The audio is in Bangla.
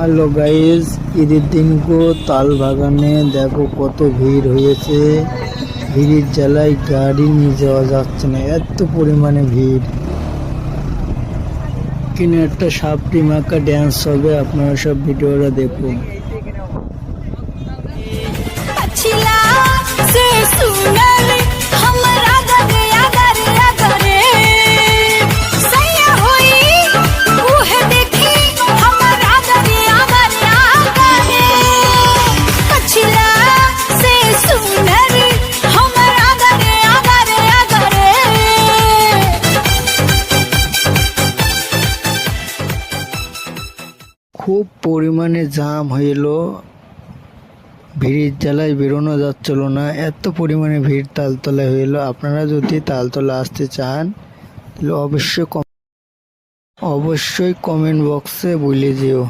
হ্যালো গাইস, ঈদের দিনকো তাল বাগানে দেখো কত ভিড় হয়েছে। ভিড়ের জ্বালায় গাড়ি নিয়ে যাওয়া যাচ্ছে না, এত পরিমাণে ভিড়। কিনে একটা সাপটি মাকা ড্যান্স হবে, আপনারা সব ভিডিওটা দেখুন। খুব পরিমাণে জাম হইল, ভিড়ের জ্বালায় বেরোনো যাচ্ছিল না, এত পরিমাণে ভিড় তালতলায় হইল। আপনারা যদি তালতলা আসতে চান তাহলে অবশ্যই কমেন্ট বক্সে বলে যেও।